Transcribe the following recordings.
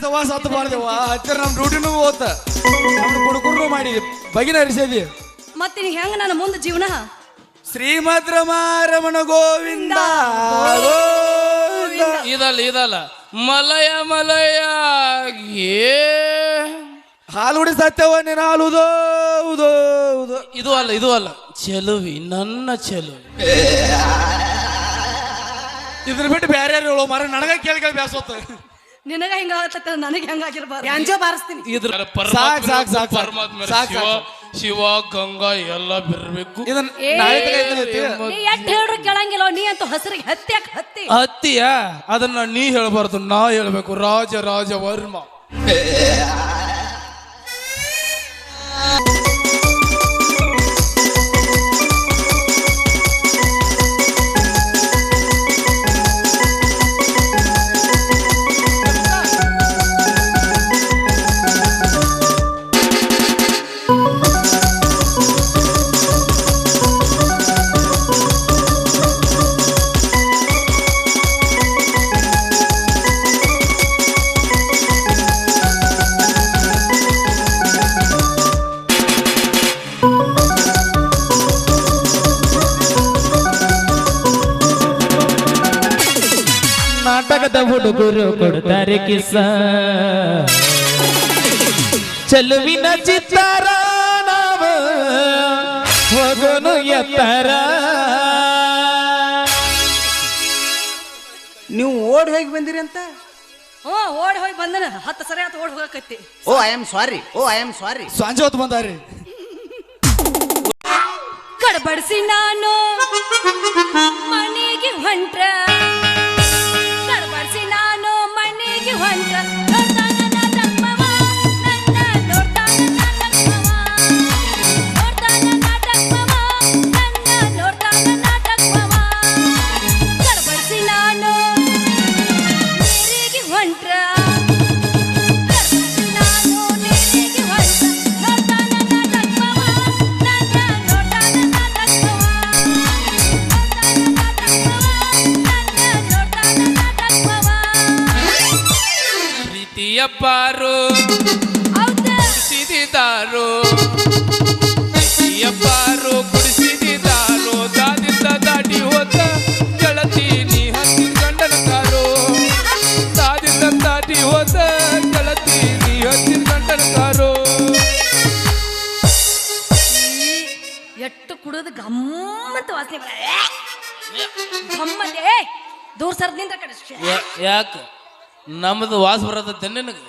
ಸವಾಸ ಹತ್ತು ಮಾಡ್ದೇವ ಹತ್ತಿರ ನಮ್ಮ ಡ್ಯೂಟಿನೂ ಹೋತ ನಮ್ಮ ಕುಡುಕರು ಮಾಡಿ ಬಗಿನ ಹರಿಸಿದಿ ಮತ್ತೆ ನೀ ಹೆಂಗ ನನ್ನ ಮುಂದೆ ಜೀವನ ಶ್ರೀಮದ್ ರಮಣ ಗೋವಿಂದ ಇದಲ್ಲ ಮಲಯ ಮಲಯ ಏ ಹಾಲು ಹುಡಿ ಸತ್ಯವ ನೀನು ಹಾಲುದೋ ಇದು ಅಲ್ಲ ಚೆಲುವಿ ನನ್ನ ಚೆಲುವಿ ಇದ್ರ ಬಿಟ್ಟು ಬೇರೆ ಯಾರು ಹೇಳೋ ಮರ ನನಗ ಕೇಳಿ ಬ್ಯಾಸೋತ ನಿನಗ ಹಿಂಗ ಆಗತ್ತ ನನಗೆ ಹೆಂಗಾಗಿರ್ಬಾರ್ದು ಅಂಜೋ ಬಾರಿಸ್ತೀನಿ ಶಿವ ಗಂಗಾ ಎಲ್ಲ ಬಿರ್ಬೇಕು ನೀ ಎಷ್ಟ್ ಹೇಳ್ರು ಕೇಳಂಗಿಲ್ಲ ನೀ ಅಂತೂ ಹಸರಿಗೆ ಹತ್ತಿಯ ಅದನ್ನ ನೀ ಹೇಳ್ಬಾರ್ದು ನಾ ಹೇಳ್ಬೇಕು ರಾಜ ವರ್ಮ ನಾಟಕದ ಹುಡುಗರು ಕೊಡ್ತಾರೆ ಕಿಸ್ಸ ಚೆಲುವಿನ ಚಿತ್ತಾರ ನಾವು ಹೋಗೋನು ಎತ್ತರ ನೀವು ಓಡಿ ಹೋಗಿ ಬಂದಿರಿ ಅಂತ ಓಡಿ ಹೋಗಿ ಬಂದನ 10 ಸರಿ ಆತ ಓಡಿ ಹೋಗಕತ್ತಿ ಐ ಆಮ್ ಸಾರಿ ಸಂಜೆ ಹೊತ್ತು ಬಂದಾರಿ ಕಡಬಡಿಸಿ ನಾನು ಮನೆಗೆ ಹೊಂಟ್ರ ಕಡಬಡಿಸಿ ನಾನು ಮನೆಗೆ ಹೊಂಟ್ರ ಕಡಬಡಿಸಿ ನಾನು ನೀರಿಗೆ ಹೊಂಟ್ರ ಪ್ರೀತಿಯಪ್ಪಾರು ಕುಡಿಸಿದಿದ್ದಾರು ಪ್ರೀತಿಯಪ್ಪಾರು ಕುಡಿಸಿದಿದ್ದಾರು ದಾದಿಂದ ದಾಟಿ ಹೋದ ಗೆಳತಿ ನೀ ಹತ್ತಿ ಗಂಡನ ಕಾರು ದಾದಿಂದ ದಾಟಿ ಹೋದ ಗೆಳತಿ ನೀ ಹತ್ತಿ ಗಂಡನ ಕಾರು ಎಟ್ಟು ಕುಡಿದು ಗಮ್ಮಂತ ವಾಸನೆ ಗಮ್ಮತ್ತೆ ದೂರ ಸರ್ದಿಂದ ಕಡೆ ಯಾಕೆ ನಮ್ದು ವಾಸ ಬರತೈತೆ ನಿನಗೆ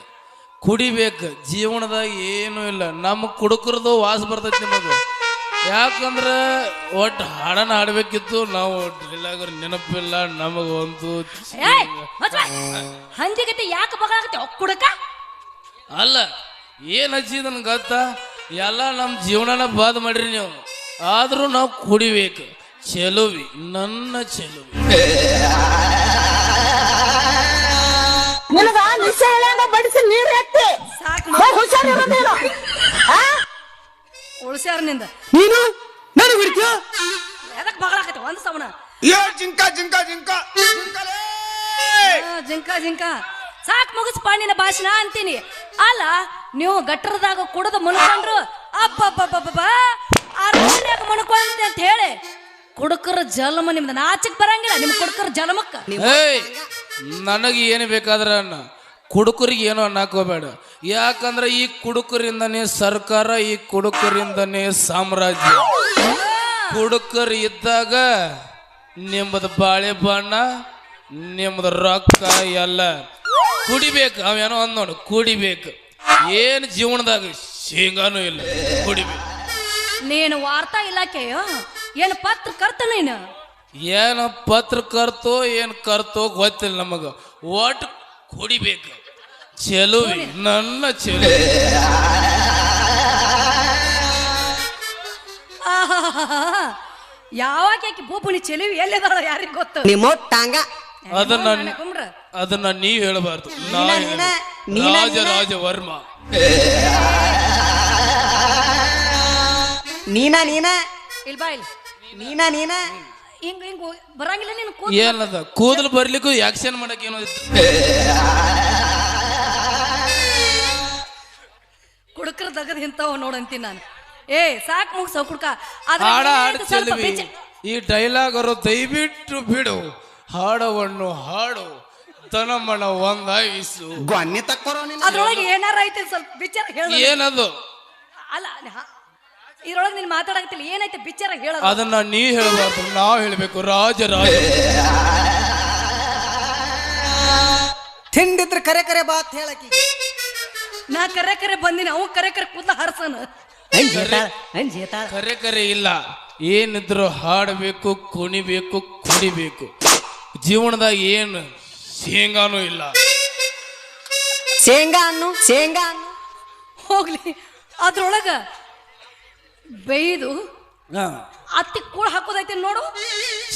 ಕುಡಿಬೇಕು ಜೀವನದಾಗ ಏನೂ ಇಲ್ಲ ನಮ್ಮ ಕುಡುಕರದು ವಾಸ ಬರ್ತೈತಿ ನಿಮಗೆ ಯಾಕಂದ್ರೆ ಒಟ್ಟು ಹಾಡನ್ನ ಹಾಡ್ಬೇಕಿತ್ತು ನಾವು ಡ್ರಿಲ್ಲಾಗರ್ ನೆನಪಿಲ್ಲ ನಮಗೊಂದು ಹಂದಿಗತ್ತೆ ಯಾಕೆ ಬಗಾಗತ್ತೆ ಕುಡಕ ಅಲ್ಲ ಏನು ಹಚ್ಚಿದನ್ ಗೊತ್ತಾ ಎಲ್ಲ ನಮ್ಮ ಜೀವನನ ಬಾದ್ ಮಾಡ್ರಿ ನೀವು ಆದರೂ ನಾವು ಕುಡಿಬೇಕು ಚೆಲುವಿ ನನ್ನ ಚೆಲುವಿ ನಿನಗ ನಿಶ್ಚಯ ಹೇಳಂಗ ಬಡಿಸಿ ನೀರು ಎತ್ತಿ ಹುಷಾರಿರೋ ನೀನು ಉಳಿಸ್ಯಾರ ನಿಂದ ನೀನು ನನಗೆ ಬಿಡ್ತೀಯ ಎದಕ್ ಬಗಳಾಕತ್ತೆ ಒಂದು ಸವನ ಜಿಂಕ ಸಾಕ್ ಮುಗಿಸ್ ಪಾಣಿನ ಭಾಷಣ ಅಂತೀನಿ ಅಲ್ಲ ನೀವು ಗಟ್ಟರದಾಗ ಕುಡದ ಮುನ್ಕೊಂಡ್ರು ಅಬ್ಬಬ್ಬಬ್ಬ ಅರಣ್ಯಾಗ ಮುನ್ಕೊಂತ ಅಂತ ಹೇಳಿ ಕುಡುಕರ ಜಲಮ ನಿಮ್ದು ನಾಚಕ್ ಬರಂಗಿಲ್ಲ ನಿಮ್ ಕುಡುಕರ ಜಲಮಕ್ಕ ನನಗೆ ಏನು ಬೇಕಾದ್ರೆ ಕುಡುಕರಿಗೆ ಏನೋ ಅನ್ನಕೋಬೇಡ ಯಾಕಂದ್ರೆ ಈ ಕುಡುಕರಿಂದನೇ ಸರ್ಕಾರ ಈ ಕುಡುಕರಿಂದನೇ ಸಾಮ್ರಾಜ್ಯ ಕುಡುಕರು ಇದ್ದಾಗ ನಿಮ್ಮದು ಬಾಳೆ ಬಣ್ಣ ನಿಮ್ಮದು ರೊಕ್ಕ ಎಲ್ಲ ಕುಡಿಬೇಕು ಅವೇನೋ ಅಂದ್ ನೋಡು ಕುಡಿಬೇಕು ಏನು ಜೀವನದಾಗ ಶೇಂಗಾನೂ ಇಲ್ಲ ಕುಡಿಬೇಕು ನೀನು ವಾರ್ತಾ ಇಲಾಖೆಯೋ ಏನು ಪತ್ರಕರ್ತ ನೀನು ಏನು ಪತ್ರಕರ್ತೋ ಏನು ಕರ್ತೋ ಗೊತ್ತಿಲ್ಲ ನಮಗ ಒಟ್ಟು ಕುಡಿಬೇಕು ಚೆಲುವಿ ನನ್ನ ಚೆಲುವಿ ಯಾವಾಗ ಆಕಿ ಭೂಪುಣಿ ಚೆಲುವಿ ಎಲ್ಲಿದಾಳ ಯಾರಿಗ ಗೊತ್ತು ನಿಮ್ಮೊಟ್ಟಾಂಗ ಅದನ್ನ ನೀವ್ ಹೇಳಬಾರ್ದು ರಾಜ ವರ್ಮ ನೀನಾ ಇಲ್ಬಾ ಇಲ್ಲ ನೀನಾ ಹಿಂಗ್ ಹಿಂಗ್ ಬರಂಗಿಲ್ಲ ನೀನು ಏನದ ಕೂದಲು ಬರ್ಲಿಕ್ಕೂ ಆಕ್ಷನ್ ಮಾಡಕ್ ಏನೋ ಇತ್ತು ಲಗದ್ ಇಂಥವ್ ನೋಡಂತೀನಿ ನಾನು. ಏ ಸಾಕ್ ಮುಗ್ಸೋ ಕುಡ್ಕ ಹಾಡ ಹಾಡು ಚೆಲುವಿ. ಈ ಡೈಲಾಗ್ ಅವರು ದಯವಿಟ್ಟು ಬಿಡು. ಹಾಡವನ್ನು ಹಾಡು ತನಮನ ಒಂದಾಗಿಸು. ಗೊನ್ನೆ ತಕ್ಕೋರೋ ನೀನು. ಅದ್ರೊಳಗೆ ಏನಾರ ಐತೆ ಸ್ವಲ್ಪ ಬಿಚಾರ ಹೇಳ. ಏನದು? ಅಲ್ಲ ಇದ್ರೊಳಗೆ ನೀನ್ ಮಾತಾಡಕತ್ತಿಲ್ಲ, ಏನೈತೆ ಬಿಚಾರ ಹೇಳ. ಅದನ್ನ ನೀ ಹೇಳಬಾರ್ದು, ನಾ ಹೇಳ್ಬೇಕು. ರಾಜ ತಿಂಡಿದ್ರೆ ಕರೆ ಕರೆ ಬಾತ್ ಹೇಳಕಿ. ನಾ ಕರೆ ಕರೆ ಬಂದಿನಿ, ಅವ್ ಕರೆ ಕರೆ ಕೂದಲ ಹರ್ಸನ. ಕರೆ ಕರೆ ಇಲ್ಲ, ಏನಿದ್ರು ಹಾಡಬೇಕು, ಕುಣಿಬೇಕು, ಕುಡಿಬೇಕು. ಜೀವನದಾಗ ಏನು ಶೇಂಗಾನೂ ಇಲ್ಲ. ಶೇಂಗಾ ಅನ್ನು ಹೋಗ್ಲಿ. ಅದ್ರೊಳಗ ಬೈದು ಅತ್ತಿ ಕೂಡ ಹಾಕೋದೈತೆ ನೋಡು.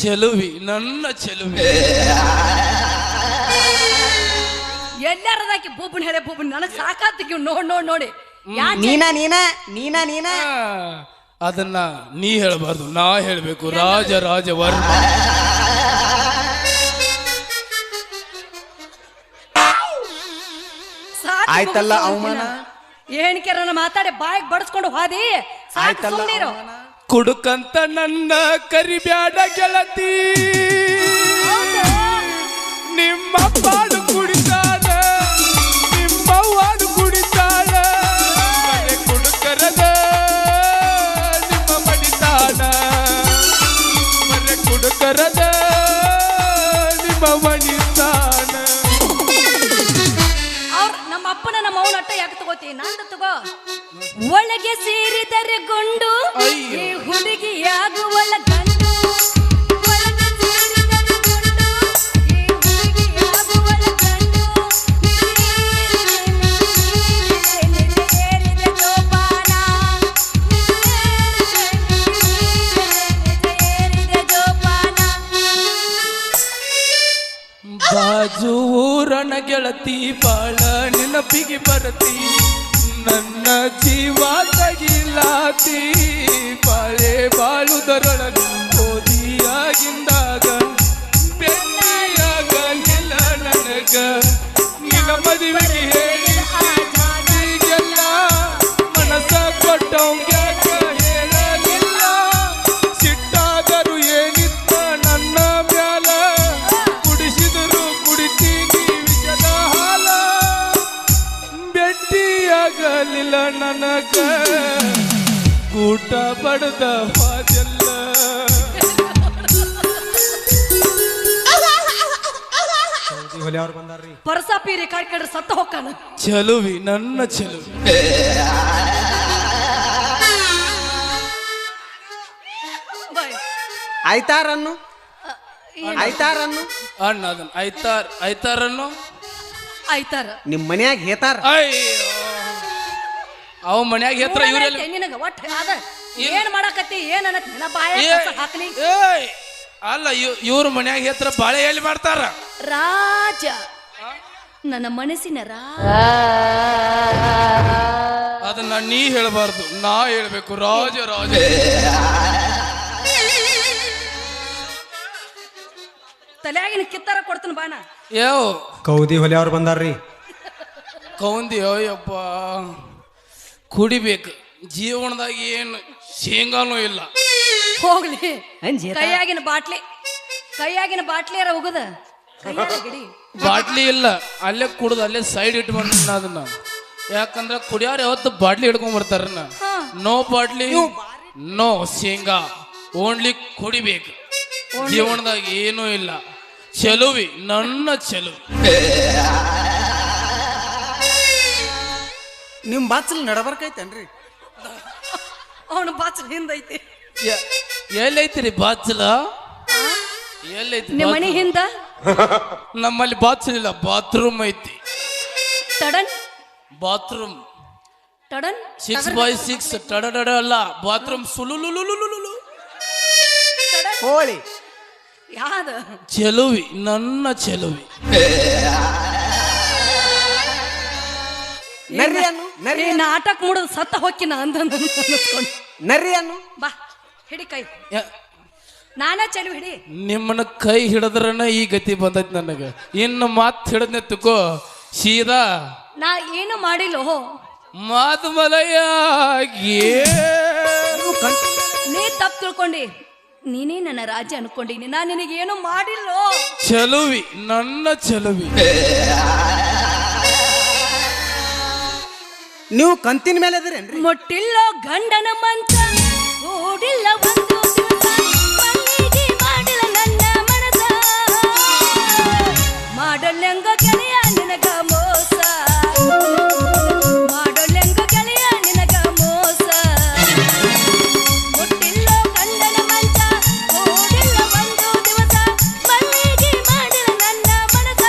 ಚೆಲುವಿ, ನನ್ನ ಚೆಲುವಿ. ಎಲ್ಲಾರದಾಕಿ ಬೂಬನ್ ಹೇಳೆ ಬೂಬನ್ ನನಗ್ ಸಾಕಾತಿಗೆ ನೋಡಿ. ನೀನಾ ಅದನ್ನ ನೀ ಹೇಳಬಾರ್ದು, ನಾ ಹೇಳ್ಬೇಕು. ರಾಜ ವರ್ಮ. ಆಯ್ತಲ್ಲ ಅವಮಾನ. ಏನ್ಕೆರನ ಮಾತಾಡಿ ಬಾಯಿಗೆ ಬಡಿಸ್ಕೊಂಡು ಹೋದಿ. ಆಯ್ತಲ್ಲ ಕುಡುಕಂತ ನನ್ನ ಕರಿಬ್ಯಾಡ ಗೆಳತಿ, ನಿಮ್ಮ ಪಾಡು ಕುಡಿತಾಳ, ನಿಮ್ಮ ವಾಡು ಕುಡಿತಾಳ. ಕುಡುಕರದ ನಿಮ್ಮ ಮಡಿತಾಳ, ಮನೆ ಕುಡುಕರದ ನಿಮ್ಮ ಮಡಿತಾಳ. ನಮ್ಮ ಅಪ್ಪನ ನಮ್ಮ ಅವನ ಅಟ್ಟ ಯಾಕೆ ತಗೋತಿ? ನಂದು ತಗೋ. ಒಳಗೆ ಸೇರಿದರೆ ಗುಂಡು, ಈ ಹುಡುಗಿಯಾಗುವಳ ಗಂಡು. ಒಳಗೆ ಸೇರಿದರೆ ಗುಂಡು, ಈ ಹುಡುಗಿಯಾಗುವಳ ಗಂಡು. ಏರಿದೆ ಜೋಪಾನ, ಏರಿದೆ ಜೋಪಾನ. ಬಾಜು ಊರನ ಗೆಳತಿ ಬಾಳ ನೆನಪಿಗೆ ಬರತಿ, ನನ್ನ ಜೀವ ತಗಿಲಾತಿ. ಬಾಳೆ ಬಾಳುದರೊಳಗ ಓದಿಯಾಗಿಂದಾಗ ಬೆಳ್ಳಿಯಾಗಲಿಲ್ಲ ನನಗ. ನಿನ್ನ ಮದುವೆಗೆ ಹೇಳಿಗೆಲ್ಲ ಮನಸ್ಸ ಕೊಟ್ಟವಂಗ ಹೇಳಲಿಲ್ಲ. ಸಿಟ್ಟಾದರೂ ಏನಿತ್ತ ನನ್ನ ಮ್ಯಾಲ, ಕುಡಿಸಿದರು ಕುಡಿತೀನಿ ವಿಷದ ಹಾಲ. ಭೇಟಿಯಾಗಲಿಲ್ಲ ನನಗ, ಊಟ ಬಡದ ಹಾದೆಲ್ಲ. ಪರಸಾಪೀರಿ ಕಾಯ್ಕೊಂಡ್ರೆ ಸತ್ತ ಹೋಗ್ತಾನ. ಚೆಲುವಿ, ನನ್ನ ಚೆಲುವಿ. ಆಯ್ತಾರನ್ನು ಅಣ್ಣ ಅದನ್ನ ಐತಾರನ್ನು ಆಯ್ತಾರ ನಿಮ್ ಮನ್ಯಾಗ ಹೇತಾರ. ಅಯ್ಯೋ, ಅವ ಮನ್ಯಾಗ ಹೇತ್ರ ಇವ್ರೆಲ್ಲ. ನಿನಗ ಒಟ್ಟು ಅದ ಏನ್ ಮಾಡಕತ್ತಿ? ಏನ್ ಅನ್ನತ್ ನಿನ್ನ ಬಾಯ ಹಾಕ್ಲಿ. ಏಯ್ ಅಲ್ಲ, ಇವ್ರ ಮನ್ಯಾಗ ಹೇತ್ರ ಬಾಳೆ ಎಲ್ಲಿ ಮಾಡ್ತಾರ? ರಾಜ, ನನ್ನ ಮನಸ್ಸಿನ ಅದನ್ನ ನೀ ಹೇಳಬಾರ್ದು, ನಾ ಹೇಳ್ಬೇಕು. ರಾಜ ತಲೆಯಾಗಿನ ಕಿತ್ತಾರ ಕೊಡ್ತೀನಿ ಬಾಣ. ಯಾವ ಕೌದಿ ಹೊಲೆ ಅವ್ರು ಬಂದಾರ್ರಿ. ಕೌಂದಿ ಅಯ್ಯಪ್ಪ, ಕುಡಿಬೇಕು. ಜೀವನದಾಗ ಏನು ಶೇಂಗಾನೂ ಇಲ್ಲ. ಹೋಗ್ಲಿ, ಕೈಯಾಗಿನ ಬಾಟ್ಲಿಯಾರ ಹೋಗುದ. ಬಾಟ್ಲಿ ಇಲ್ಲ, ಅಲ್ಲೇ ಕುಡ್ದು ಅಲ್ಲೇ ಸೈಡ್ ಇಟ್ಟು ಬಂದ ಅದನ್ನ. ಯಾಕಂದ್ರೆ ಕುಡಿಯಾರ ಯಾವತ್ತು ಬಾಟ್ಲಿ ಹಿಡ್ಕೊಂಡ್ ಬರ್ತಾರ. ನೋ ಬಾಟ್ಲಿ, ನೋ ಶೇಂಗಾ, ಓನ್ಲಿ ಕುಡಿಬೇಕು. ಜೀವನದಾಗ ಏನೂ ಇಲ್ಲ. ಚೆಲುವಿ, ನನ್ನ ಚೆಲುವಿ. ನಿಮ್ ಬಾಚಲ್ ನಡಬರ್ಕೈತೇನ್ರಿ? ಅವನು ಬಾಚಲ್ ಹಿಂದೈತಿ. ಎಲ್ಲೈತಿರಿ ಬಾಚಲ? ಎಲ್ಲೈತಿ ನಿಮ್ಮ ಮನೆ ಹಿಂದ? ನಮ್ಮಲ್ಲಿ ಬಾಚಲ್ ಇಲ್ಲ, ಬಾತ್ರೂಮ್ ಐತಿ. ತಡನ್ ಬಾತ್ರೂಮ್ ತಡನ್ 6x6 ಟಡಡ ಅಲ್ಲ, ಬಾತ್ರೂಮ್ ಸುಲುಲುಲುಲುಲುಲು. ಹೋಳಿ ಯಾದ? ಚೆಲುವಿ, ನನ್ನ ಚೆಲುವಿ. ನರ್ರಿ ನಾಟಕ ಮೂಡದ್ ಸತ್ತ ಹೊಕ್ಕಿನ ಅಂದ್ಕೊಂಡು ನರ್ರಿ ಅನ್ನು ಬಾ ಹಿಡಿ ಕೈ. ನಾನ ಚೆಲುವಿ ಹಿಡಿ. ನಿಮ್ಮನ್ನ ಕೈ ಹಿಡಿದ್ರನ ಈ ಗತಿ ಬಂದೈತಿ ನನಗ. ಇನ್ನು ಮಾತ್ ಹಿಡದ್ನೆ ತುಕೋ ಸೀದಾ. ನಾ ಏನು ಮಾಡಿಲ್ಲ. ಮಾತು ಮಲಯ ನೀ ತಪ್ಪು ತಿಳ್ಕೊಂಡಿ. ನೀನೇ ನನ್ನ ರಾಜ್ಯ ಅನ್ಕೊಂಡಿನಿ. ನಾನು ನಿನಗೇನು ಮಾಡಿಲ್ಲೋ. ಚಲುವಿ ನನ್ನ ಚಲುವಿ. ನೀವು ಕಂತಿನ ಮೇಲೆ ಅದಿರೇನ್ರಿ? ಮುಟ್ಟಿಲ್ಲೋ ಗಂಡನ ಮಂಚ, ಓಡಿಲ್ಲ ಒಂದು ದಿವಸ, ಮಲ್ಲಿಗೆ ಮಾಡಿಲ್ಲ ನನ್ನ ಮನಸ. ಮಾಡಲೆಂಗ ಗೆಳೆಯ ನಿನಗ ಮೋಸ, ಮಾಡಲೆಂಗ ಗೆಳೆಯ ನಿನಗ ಮೋಸ. ಮುಟ್ಟಿಲ್ಲೋ ಗಂಡನ ಮಂಚ, ಓಡಿಲ್ಲ ಒಂದು ದಿವಸ, ಮಲ್ಲಿಗೆ ಮಾಡಿಲ್ಲ ನನ್ನ ಮನಸ.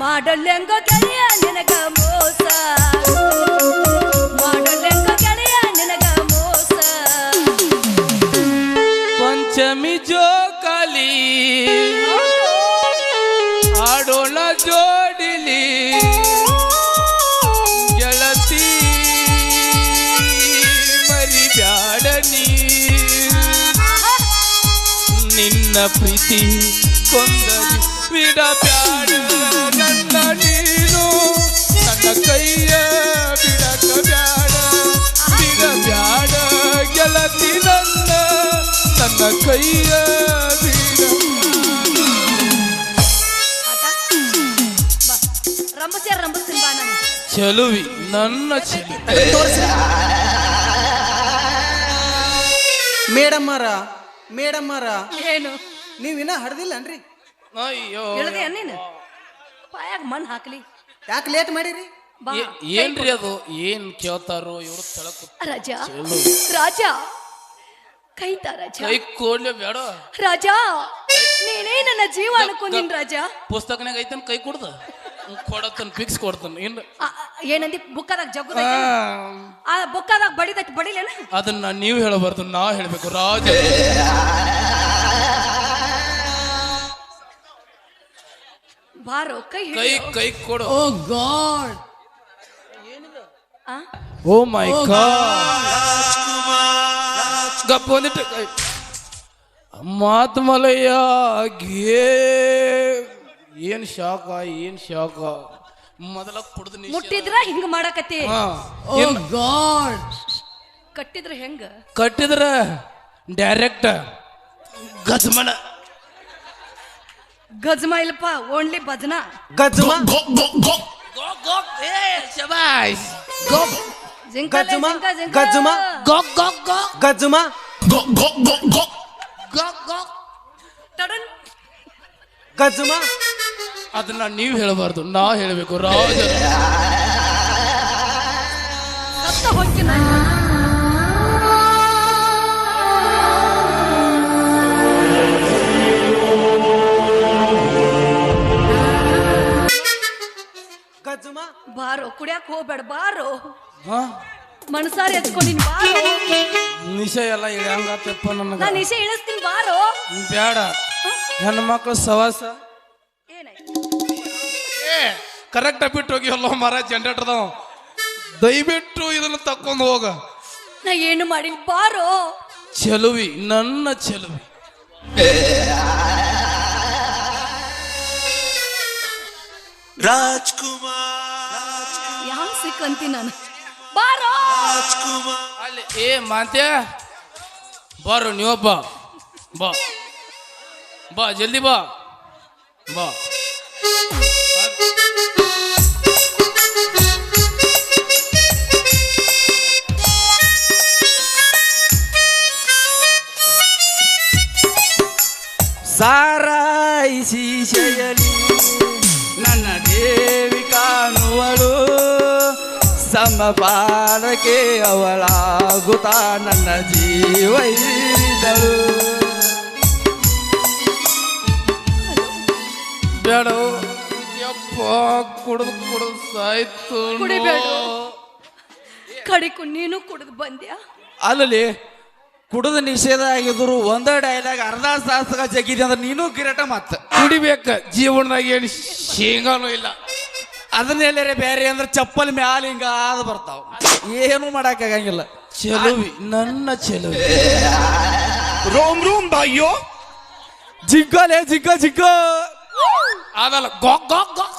ಮಾಡಲೆಂಗ ಗೆಳೆಯ ನಿನಗ ಮೋಸ, ಮಾಡಲೆಂಗ ಗೆಳೆಯ ನಿನಗ ಮೋಸ. ಪಂಚಮಿ ಜೋಕಾಲಿ ಆಡೋಣ ಜೋಡಿಲಿ ಗೆಳತಿ ಮರಿ ಬ್ಯಾಡನಿ. ನಿನ್ನ ಪ್ರೀತಿ ಕೊಂದರಿ ಬಿಡಬ್ಯಾಡ ನನ್ನ ನೀನು. ನನ್ನ ಕೈಯ ಬಿಡಕ ಬ್ಯಾಡ ಬಿಡಬ್ಯಾಡ ಗೆಳತಿ ನನ್ನ ಕೈಯ ಬಿಡ. ರಂಬಸ್ತೀನಿ ಬಾ ನಾನು. ಚಲುವಿ ನನ್ನ ಚಲುವಿ. ಮೇಡಮ್ಮರ ಏನು ನೀವಿನ್ನ ಹಡ್ದಿಲ್ಲನ್ರಿ? ಅಯ್ಯೋ ಹೇಳ್ದೆ ನೀನು? ಪಾಯಾಗ ಮಣ್ಣು ಹಾಕ್ಲಿ. ಯಾಕೆ ಲೇಟ್ ಮಾಡಿರಿ? ಬಾ ಏನ್ರಿ ಅದು? ಏನ್ ಕೇಳ್ತಾರೋ ಇವ್ರು ತಳಕು. ರಾಜ ರಾಜ ಕೈತ ರಾಜ, ಕೈ ಕೊಡ್ಲೆ ಬೇಡ ರಾಜ. ನೀನೇ ನನ್ನ ಜೀವ ಅನ್ಕೊಂದಿನ್ ರಾಜ. ಪುಸ್ತಕನಾಗ ಐತನ್ ಕೈ ಕೊಡ್ದ ಕೊಡತನ್ ಫಿಕ್ಸ್ ಕೊಡ್ತಾನ. ಇನ್ನು ಏನಂದಿ? ಬುಕ್ಕದಾಗ ಜಗ್ಗುದ ಆ ಬುಕ್ಕದಾಗ ಬಡಿದೈತಿ, ಬಡಿಲೇನ? ಅದನ್ನ ನೀವು ಹೇಳಬಾರ್ದು, ನಾ ಹೇಳ್ಬೇಕು. ರಾಜ ಬಾರೋ ಕೈ ಕೈ ಕೈ ಕೊಡು. ಓ ಗಾಡ್, ಓ ಮೈ ಗಾಡ್. ಗಪ್ಪ ಒಂದಿಟ್ಟು ಕೈ. ಮಾತು ಮಲಯ್ಯ ಏನ್ ಶಾಕ, ಏನ್ ಶಾಕ. ಮೊದಲ ಕುಡ್ದು ಮುಟ್ಟಿದ್ರ ಹಿಂಗ ಮಾಡಕತ್ತಿ. ಕಟ್ಟಿದ್ರ ಹೆಂಗ? ಕಟ್ಟಿದ್ರ ಡೈರೆಕ್ಟ್ ಗಜಮನ. ಗಜ್ಮ ಇಲ್ಲಪ್ಪ, ಓನ್ಲಿ ಭಜನಾ. ಗಜ್ಮ ಶಬಾಷ್. ಜಿಂಕಲೆ ಗಜ್ಮ ಜಿಂಕ ಜಿಂಕ. ಗಜ್ಮ ಗಜ್ಮ ಟಡನ್. ಗಜ್ಮ ಅದನ್ನ ನೀವು ಹೇಳಬಾರ್ದು, ನಾ ಹೇಳ್ಬೇಕು. ರಾಜ ಸತ್ತ ಹೋಗಿ ನಾನು. ಗಜ್ಮ ಬಾರೋ ಕುಡಿಯಾಕ ಹೋಗ್ಬೇಡ, ಬಾರೋ. ಹಾ ಮನಸಾರಿ ಹಚ್ಕೊಂಡಿನಿ, ಬಾರೋ. ನಿಶ ಎಲ್ಲ ಇಳಂಗತ್ತಪ್ಪ ನನಗ. ನಾನು ನಿಶೆ ಇಳಿಸ್ತೀನಿ, ಬಾರೋ. ಬ್ಯಾಡ ಹೆಣ್ಣು ಮಕ್ಕಳು ಸವಾಸ. ಏನಾಯ್ತು? ಕರೆಕ್ಟ್ ಬಿಟ್ಟು ಹೋಗಿ ಅಲ್ಲೋ ಮರ ಜನರೇಟರ್ದವ. ದಯವಿಟ್ಟು ಇದನ್ನ ತಕ್ಕೊಂಡು ಹೋಗ. ನಾ ಏನು ಮಾಡಿಲ್ಲ, ಬಾರೋ. ಚಲುವಿ ನನ್ನ ಚಲುವಿ. ಯಾವ ಸಿಕ್ಕಂತಿ ನಾನು, ಬಾರೋ. ಅಲ್ಲಿ ಏ ಮಾಂತ್ಯ ಬಾರೋ, ನೀವೊಬ್ಬ ಬಾ ಬಾ, ಜಲ್ದಿ ಬಾ ಬಾ. ಸಾರಾಯಿಸಿ ಶಯಲಿ ನನ್ನ ದೇವಿ ಕಾಣುವಳು, ಸಮಪಾಲಕ್ಕೆ ಅವಳಾಗುತ್ತಾ ನನ್ನ ಜೀವ ಇದ್ದಳು. ಬೇಡ ಯಪ್ಪ, ಕುಡ್ದು ಕುಡ್ದು ಸಾಯ್ತು. ಕುಡಿಬೇಡ. ಕಡಿಕು ನೀನು ಕುಡಿದು ಬಂದ್ಯಾ? ಅಲ್ಲಿ ಕುಡಿದ ನಿಷೇಧ ಆಗಿದ್ರು ಒಂದೇ ಡೈಲಾಗ್ ಅರ್ಧ ತಾಸಗ ಜಗಿದಿ ಅಂದ್ರೆ ನೀನು ಕಿರೀಟ ಮತ್ತ ಕುಡಿಬೇಕ. ಜೀವನದಾಗ ಏನು ಶೇಂಗಾನು ಇಲ್ಲ. ಅದನ್ನೆಲ್ಲರೆ ಬೇರೆ ಅಂದ್ರೆ ಚಪ್ಪಲ್ ಮ್ಯಾಲ ಹಿಂಗ ಆದ ಬರ್ತಾವ, ಏನು ಮಾಡಕ್ಕಾಗಂಗಿಲ್ಲ. ಚಲುವಿ ನನ್ನ ಚಲುವಿ. ರೋಮ್ ರೋಮ್ ಬಾಯ್ಯೋ ಜಿಗ್ಗಲೇ ಜಿಗ್ಗ ಜಿಗ್ಗ ಅದಲ್ಲ ಗಾಕ್ ಗಾಕ್ ಗಾಕ್.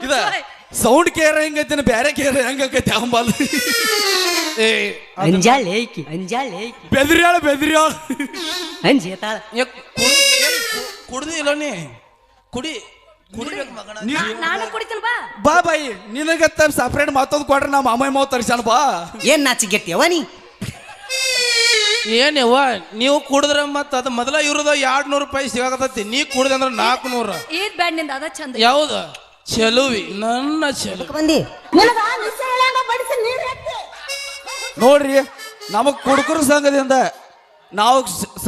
ಇದ ಸೌಂಡ್ ಕೇರ್ ಹೆಂಗೈತಿ ಬೇರೆ ಕೇರ್ ಹೆಂಗೈತಿ ಅಂಬಲ್ ಏ ಅಂಜಾಳೆ ಏಕಿ ಅಂಜಾಳೆ ಏಕಿ ಬೆದ್ರಿಯಾಳ ಅಂಜೇತಾಳ ಕುಡ್ದಿಲ್ಲ ನೀ ಕುಡಿ ಕುಡಿಬೇಕು ಮಗನ ನಾನು ಕುಡಿತೀನಿ ಬಾ ಬಾ ಬಾಯಿ ನಿನಗತ್ತ ಸಪ್ರೇಟ್ ಮತ್ತೊಂದು ಕೊಟ್ರೆ ನಮ್ಮ ಅಮ್ಮಯ್ಯ ಮಾವು ತರ್ಸಾನ ಬಾ ಏನ್ ನಾಚಿಗೆಟ್ಟಿಯವ ನೀ ಏನೇವ ನೀವು ಕುಡಿದ್ರೆ ಮತ್ತ ಅದು ಮೊದಲ ಇವ್ರದ 200 ರೂಪಾಯಿ ಸಿಗಾಕತ್ತೈತಿ ನೀ ಕುಡ್ದೆ ಅಂದ್ರೆ 400. ಈದ್ ಬ್ಯಾಡ್ ನಿಂದ ಅದ ಚಂದ ಯಾವ್ದ ಚೆಲುವಿ ನನ್ನ ಚೆಲುವಿ ಬಂದಿ ನೋಡ್ರಿ ನಮಗ್ ಕುಡುಕರ ಸಂಘದಿಂದ ನಾವು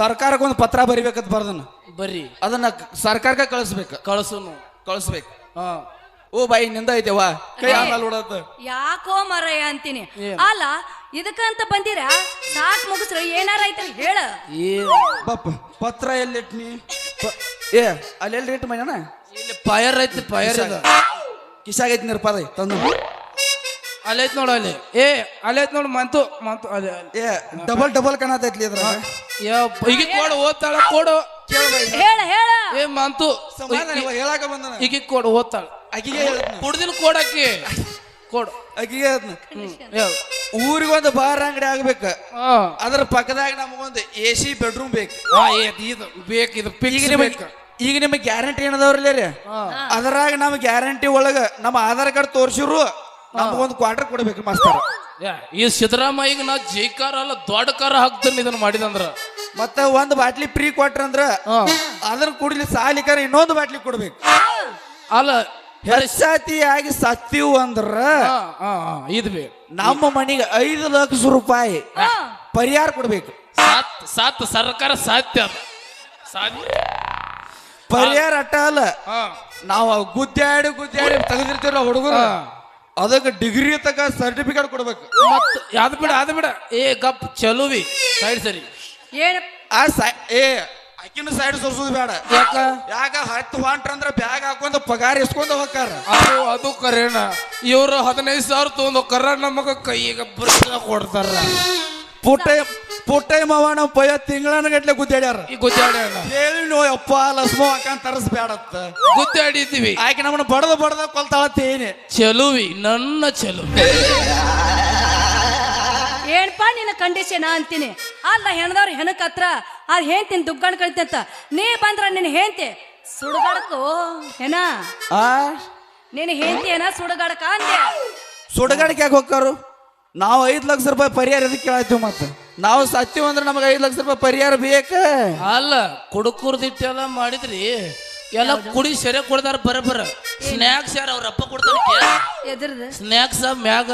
ಸರ್ಕಾರಕ್ಕೆ ಒಂದು ಪತ್ರ ಬರಿಬೇಕಂತ ಬರ್ದನ ಬರ್ರಿ ಅದನ್ನ ಸರ್ಕಾರಕ್ಕೆ ಕಳಿಸ್ಬೇಕು ಕಳ್ಸುನು ಕಳಿಸ್ಬೇಕು ಹಾ ಓ ಬಾಯಿ ನಿಂದ ಐತೆವಾ ಕೈ ಆಮೇಲೆ ಹೊಡತ್ತ ಯಾಕೋ ಮರಯ್ಯ ಅಂತೀನಿ ಅಲ್ಲ ಇದಕ್ಕಂತ ಬಂದಿರ ಸಾಕ್ ಮುಗಿಸ್ರ ಏನಾರ ಐತಲ್ ಹೇಳ ಏ ಬಾಪ ಪತ್ರ ಎಲ್ಲಿಟ್ ನೀ ಏ ಅಲ್ಲಿ ಇಟ್ಟು ಮೈನ ಇಲ್ಲಿ ಫೈರ್ ಐತಿ ಫೈರ್ ಇದೆ ಕಿಸಾಗೈತಿ ನಿರ್ಪಾದ ತಂದು ಅಲ್ಲೈತ್ ನೋಡು ಅಲ್ಲಿ ಏ ಅಲ್ಲೈತ್ ನೋಡು ಮಂತು ಮಂತು ಅದೇ ಏ ಡಬಲ್ ಕಾಣತೈತ್ಲಿ ಇದ್ರ ಈಗ ಕೊಡು ಓದ್ತಾಳ ಕೊಡು ಹೇಳ ಹೇಳ ಏ ಮಂತು ಸಮಾಧಾನ ಹೇಳಾಕ ಬಂದನ ಈಗ ಕೊಡು ಓದ್ತಾಳ ಆಕಿಗೆ ಹೇಳ್ತೀನಿ ಕುಡ್ದಿಲ್ ಕೊಡಕ್ಕೆ ಕೊಡು ಆಕಿಗೆ ಹೇಳ್ತೀನಿ ಹೇಳು ಊರಿಗೊಂದು ಬಾರ್ ಅಂಗಡಿ ಆಗ್ಬೇಕು ಹಾ ಅದ್ರ ಪಕ್ಕದಾಗ ನಮಗೊಂದು AC ಬೆಡ್ರೂಮ್ ಬೇಕು ಇದು ಬೇಕು ಇದು ಈಗ ನಿಮಗೆ ಈಗ ನಿಮಗೆ ಗ್ಯಾರಂಟಿ ಏನದವ್ರಲ್ಲ ರೀ ಅದರಾಗ ನಮ್ಮ ಗ್ಯಾರಂಟಿ ಒಳಗ ನಮ್ಮ ಆಧಾರ್ ಕಾರ್ಡ್ ತೋರ್ಸಿರು ನಮಗೊಂದು ಕ್ವಾರ್ಟರ್ ಕೊಡ್ಬೇಕು ಮಾಸ್ತರ ಈ ಸಿದ್ದರಾಮಯ್ಯಗ ನಾ ಜೈಕಾರ ಅಲ್ಲ ದೊಡ್ಡ ಕಾರ ಹಾಕ್ತೇನೆ ಇದನ್ನ ಮಾಡಿದಂದ್ರ ಮತ್ತ ಒಂದು ಬಾಟ್ಲಿ ಫ್ರೀ ಕೊಟ್ರ ಅಂದ್ರ ಅದನ್ನ ಕುಡಿಲಿ ಸಾಲಿಕಾರ ಇನ್ನೊಂದು ಬಾಟ್ಲಿ ಕೊಡ್ಬೇಕು ಅಲ್ಲ ಹೆಚ್ಚಾತಿಯಾಗಿ ಸತ್ತೀವ್ ಅಂದ್ರ ಇದು ಬೇಕು ನಮ್ಮ ಮನೆಗೆ 5 ಲಕ್ಷ ರೂಪಾಯಿ ಪರಿಹಾರ ಕೊಡ್ಬೇಕು ಸಾತ್ ಸರ್ಕಾರ ಸಾಧ್ಯ ಅದ ಸಾಧ್ಯ ಪರಿಹಾರ ಅಟ್ಟ ಅಲ್ಲ ನಾವು ಗುದ್ದಾಡಿ ತೆಗೆದಿರ್ತೀರ ಹುಡುಗರು ಅದಕ್ಕೆ ಡಿಗ್ರಿ ತಕ ಸರ್ಟಿಫಿಕೇಟ್ ಕೊಡ್ಬೇಕು ಮತ್ ಯಾವ್ದು ಬಿಡ ಅದು ಬಿಡ ಏ ಗಪ್ ಚಲುವಿ ಸೈಡ್ ಸರಿ ಏನ ಆಕಿನ ಸೈಡ್ ಸೋರ್ಸೋದು ಬೇಡ ಯಾಕ ಯಾಕ ಹತ್ತು ಹೊಂಟ್ರಂದ್ರ ಬ್ಯಾಗ್ ಹಾಕೊಂಡ್ ಪಗಾರ ಇಸ್ಕೊಂಡ್ ಹೋಗ್ತಾರ ಅದು ಕರೇನ ಇವ್ರು 15,000 ತಗೊಂಡ್ ಕರ ನಮಗ ಕೈಗೆ ಬುರ್ಕ ಕೊಡ್ತಾರ ಪುಟ್ಟ ಮಾವ ನಾವು ಪಯ ತಿಂಗಳನ ಗಟ್ಲೆ ಗುದ್ದಾಡ್ಯಾರ ಈ ಗುದ್ದಾಡ ಹೇಳಿ ನೋ ಯಪ್ಪ ಲಸ್ಮೋ ಹಾಕಂತ ತರಸ್ಬೇಡತ್ತ ಗುದ್ದಾಡಿದ್ದೀವಿ ಆಕೆ ನಮ್ಮನ್ನ ಬಡದ ಕೊಲ್ತಾಳತ್ತೇನೆ ಚಲುವಿ ನನ್ನ ಚಲುವಿ ಏನ್ಪಾ ನಿನ್ನ ಕಂಡೀಷನ್ ಅಂತೀನಿ ಅಲ್ಲ ಹೆಣದವ್ರ ಹೆಣಕ್ ಹತ್ರ ಅದ್ ಹೇಳ್ತೀನಿ ದುಗ್ಗಣ್ ಕಳಿತೆ ಅಂತ ನೀ ಬಂದ್ರ ನಿನ್ನ ಹೇಳ್ತಿ ಸುಡುಗಾಡಕು ಏನ ಆ ನೀನು ಹೇಳ್ತಿ ಏನ ಸುಡುಗಾಡಕ ಅಂದೆ ಸುಡಗಾಡಿಕೆ ಯಾಕೆ ಹೋಗ್ತಾರು ನಾವು 5 ಲಕ್ಷ ರೂಪಾಯಿ ಪರಿಹಾರ ಎದಕ್ಕೆ ಕೇಳತ್ತೀವಿ ಮತ್ತೆ ನಾವು ಸತ್ತೀವಿ ಅಂದ್ರೆ ನಮಗೆ 5 ಲಕ್ಷ ರೂಪಾಯಿ ಪರಿಹಾರ ಬೇಕ ಅಲ್ಲ ಕುಡುಕುರ್ದಿಟ್ಟೆಲ್ಲ ಮಾಡಿದ್ರಿ ಎಲ್ಲ ಕುಡಿ ಸೆರೆ ಕೊಡ್ತಾರ ಬರ ಸ್ನ್ಯಾಕ್ಸ್ ಯಾರು ಅವ್ರ ಅಪ್ಪ ಕೊಡ್ತಾರ ಎದ್ರದ ಸ್ನ್ಯಾಕ್ಸ್ ಮ್ಯಾಗ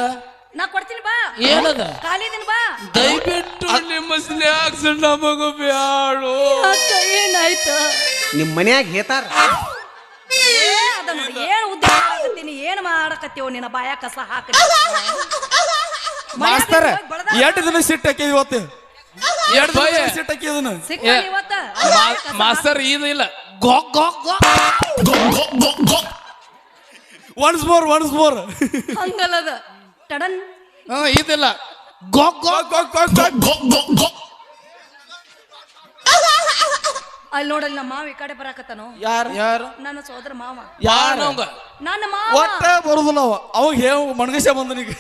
ನಾ ಕೊಡ್ತೀನಿ ಬಾ ಏನದ ಖಾಲಿದಿನ ಬಾ ದಯವಿಟ್ಟು ನಿಮ್ಮ ಸ್ನ್ಯಾಕ್ಸ್ ನಮಗ ಬ್ಯಾಡು ಏನಾಯ್ತು ನಿಮ್ ಮನ್ಯಾಗ ಹೇತಾರ ಅದನ್ನು ಏನ್ ಉದ್ಯೋಗ ಮಾಡಕತ್ತೀನಿ ಏನ್ ಮಾಡಕತ್ತೀವ ನಿನ್ನ ಬಾಯ ಕಸ ಹಾಕ ಮಾಸ್ತರ 2 ದಿನ ಸಿಟ್ಟು ಹಾಕಿದ್ವಿ ಇವತ್ತು 2 ದಿನ ಸಿಟ್ಟು ಹಾಕಿದನು ಸಿಕ್ಕ ಇವತ್ತ ಮಾಸ್ತರ್ ಇಲ್ಲ ಗೋಕ್ ಗೋಕ್ ಗೋಕ್ ಒನ್ಸ್ ಮೋರ್ ಹಂಗಲ್ಲದ ಟಡನ್ ಇದಿಲ್ಲ ಗೋಕ್ ಗೋಕ್ ಅಲ್ಲಿ ನೋಡಲ್ಲಿ ನಮ್ಮ ಮಾವ ಈ ಕಡೆ ಬರಾಕತ್ತಾನು ಯಾರು ನನ್ನ ಸೋದರ ಮಾವ ಯಾರು ನನ್ನ ಮಾವ ಒಟ್ಟ ಬರುದಿಲ್ಲ ಅವಾಗ ಹೇವ್ ಮಣಗಸ ಬಂದನಿಗೆ